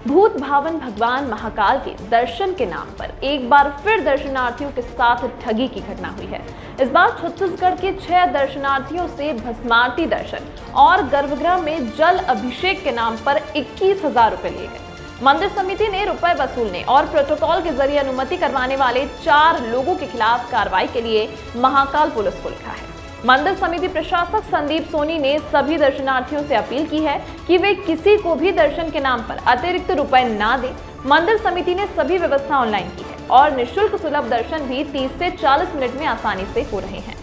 भूत भावन भगवान महाकाल के दर्शन के नाम पर एक बार फिर दर्शनार्थियों के साथ ठगी की घटना हुई है। इस बार छत्तीसगढ़ के 6 दर्शनार्थियों से भस्मारती दर्शन और गर्भगृह में जल अभिषेक के नाम पर 21,000 रुपए लिए गए। मंदिर समिति ने रुपए वसूलने और प्रोटोकॉल के जरिए अनुमति करवाने वाले 4 लोगों के खिलाफ कार्रवाई के लिए महाकाल पुलिस को लिखा है। मंदिर समिति प्रशासक संदीप सोनी ने सभी दर्शनार्थियों से अपील की है कि वे किसी को भी दर्शन के नाम पर अतिरिक्त रुपए ना दें। मंदिर समिति ने सभी व्यवस्था ऑनलाइन की है और निःशुल्क सुलभ दर्शन भी 30 से 40 मिनट में आसानी से हो रहे हैं।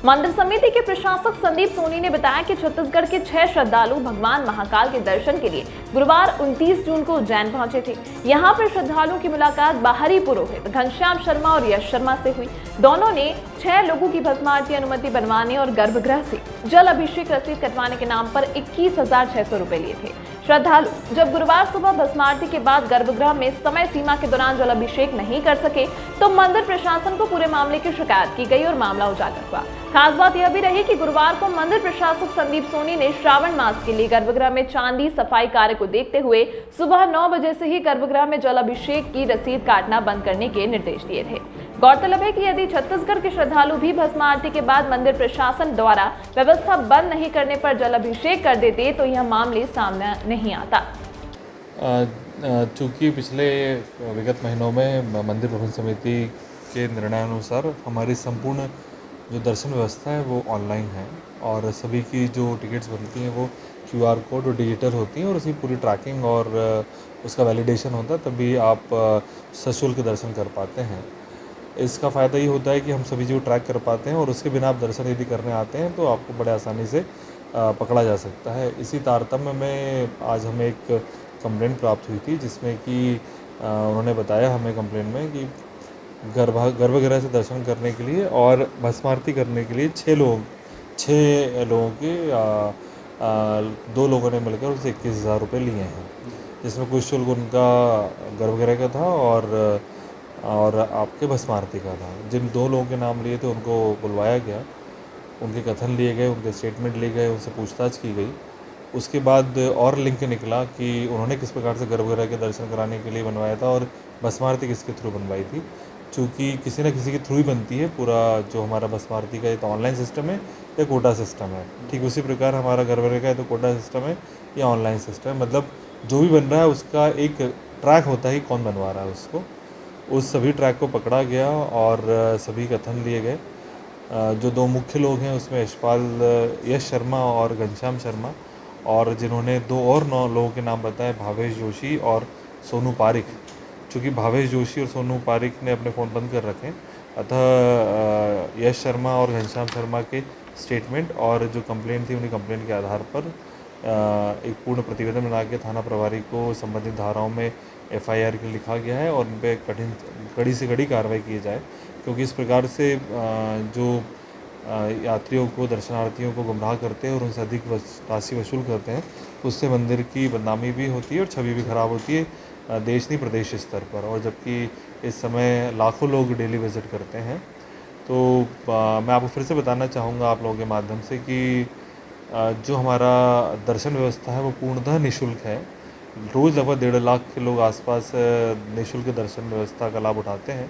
मंदिर समिति के प्रशासक संदीप सोनी ने बताया कि छत्तीसगढ़ के 6 श्रद्धालु भगवान महाकाल के दर्शन के लिए गुरुवार 29 जून को उज्जैन पहुंचे थे। यहां पर श्रद्धालुओं की मुलाकात बाहरी पुरोहित घनश्याम शर्मा और यश शर्मा से हुई। दोनों ने 6 लोगों की भस्मारती अनुमति बनवाने और गर्भगृह से जल अभिषेक रसीद कटवाने के नाम पर 21,600 रुपए लिए थे। श्रद्धालु जब गुरुवार सुबह भस्मारती के बाद गर्भगृह में समय सीमा के दौरान जल अभिषेक नहीं कर सके तो मंदिर प्रशासन को पूरे मामले की शिकायत की गई और मामला उजागर हुआ। खास बात यह भी रही कि गुरुवार को मंदिर प्रशासक संदीप सोनी ने श्रावण मास के लिए गर्भगृह में चांदी सफाई कार्य को देखते हुए सुबह 9 बजे से ही गर्भगृह में जल अभिषेक की रसीद काटना बंद करने के निर्देश दिए थे। गौरतलब है कि यदि छत्तीसगढ़ के श्रद्धालु भी भस्म आरती के बाद मंदिर प्रशासन द्वारा व्यवस्था बंद नहीं करने पर जल अभिषेक कर देते तो यह मामले सामने नहीं आता। चूँकि पिछले विगत महीनों में मंदिर प्रबंध समिति के निर्णयानुसार हमारी संपूर्ण जो दर्शन व्यवस्था है वो ऑनलाइन है और सभी की जो टिकट्स बनती हैं वो QR कोड और डिजिटल होती हैं और उसकी पूरी ट्रैकिंग और उसका वैलिडेशन होता है, तभी आप सशुल्क दर्शन कर पाते हैं। इसका फ़ायदा ये होता है कि हम सभी चीज़ ट्रैक कर पाते हैं और उसके बिना आप दर्शन यदि करने आते हैं तो आपको बड़े आसानी से पकड़ा जा सकता है। इसी तारतम्य में आज हमें एक कंप्लेंट प्राप्त हुई थी जिसमें कि उन्होंने बताया हमें कंप्लेंट में कि गर्भगृह से दर्शन करने के लिए और भस्मारती करने के लिए 6 लोगों के 2 लोगों ने मिलकर उनसे 21,000 रुपये लिए हैं, जिसमें कुछ शुल्क उनका गर्भगृह का था और आपके भस्मारती का था। जिन 2 लोगों के नाम लिए थे उनको बुलवाया गया, उनके कथन लिए गए, उनके स्टेटमेंट लिए गए, उनसे पूछताछ की गई। उसके बाद और लिंक निकला कि उन्होंने किस प्रकार से गर्भगृह के दर्शन कराने के लिए बनवाया था और भस्मारती किसके थ्रू बनवाई थी। चूँकि किसी न किसी के थ्रू ही बनती है पूरा जो हमारा भस्मारती का, ये तो ऑनलाइन सिस्टम है या कोटा सिस्टम है, ठीक उसी प्रकार हमारा गर्भगृह का है तो कोटा सिस्टम है या ऑनलाइन सिस्टम है। मतलब जो भी बन रहा है उसका एक ट्रैक होता है कि कौन बनवा रहा है उसको। उस सभी ट्रैक को पकड़ा गया और सभी कथन लिए गए। जो 2 मुख्य लोग हैं उसमें यश शर्मा और घनश्याम शर्मा, और जिन्होंने 2 और 9 लोगों के नाम बताए, भावेश जोशी और सोनू पारिक। चूँकि भावेश जोशी और सोनू पारिक ने अपने फ़ोन बंद कर रखे हैं, अतः यश शर्मा और घनश्याम शर्मा के स्टेटमेंट और जो कंप्लेंट थी उन्हीं कंप्लेंट के आधार पर एक पूर्ण प्रतिवेदन बना के थाना प्रभारी को संबंधित धाराओं में FIR के लिखा गया है और उन पर कड़ी से कड़ी कार्रवाई की जाए, क्योंकि इस प्रकार से जो यात्रियों को, दर्शनार्थियों को गुमराह करते हैं और उनसे अधिक राशि वसूल करते हैं, उससे मंदिर की बदनामी भी होती है और छवि भी खराब होती है देश नहीं प्रदेश स्तर पर। और जबकि इस समय लाखों लोग डेली विज़िट करते हैं। तो मैं आपको फिर से बताना चाहूँगा आप लोगों के माध्यम से कि जो हमारा दर्शन व्यवस्था है वो पूर्णतः निःशुल्क है। रोज़ लगभग 1.5 लाख के लोग आसपास निःशुल्क दर्शन व्यवस्था का लाभ उठाते हैं।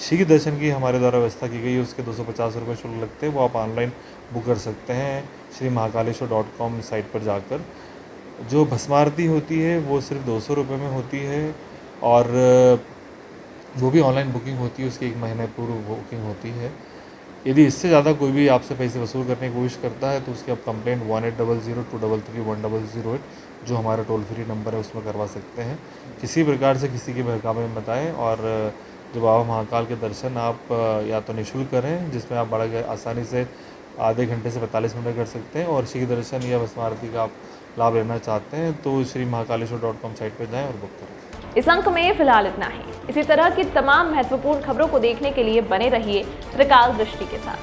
शीघ्र दर्शन की हमारे द्वारा व्यवस्था की गई है, उसके 250 रुपये शुल्क लगते हैं, वो आप ऑनलाइन बुक कर सकते हैं श्रीमहाकालेश्वर.com साइट पर जाकर। जो भस्मारती होती है वो सिर्फ 200 रुपये में होती है और वो भी ऑनलाइन बुकिंग होती है, उसकी 1 महीने पूर्व बुकिंग होती है। यदि इससे ज़्यादा कोई भी आपसे पैसे वसूल करने की कोशिश करता है तो उसकी आप कंप्लेंट 1800-233-10008 जो हमारा टोल फ्री नंबर है उसमें करवा सकते हैं। किसी प्रकार से किसी के बहकावे में बताएं और जो बाबा महाकाल के दर्शन आप या तो निःशुल्क करें, जिसमें आप बड़ा आसानी से आधे घंटे से 45 मिनट कर सकते हैं, और शीघ्र दर्शन या भस्मारती का आप लाभ लेना चाहते हैं तो श्रीमहाकालेश्वर.com साइट पर जाएं और बुक करें। इस अंक में फिलहाल इतना ही। इसी तरह की तमाम महत्वपूर्ण खबरों को देखने के लिए बने रहिए त्रिकाल दृष्टि के साथ।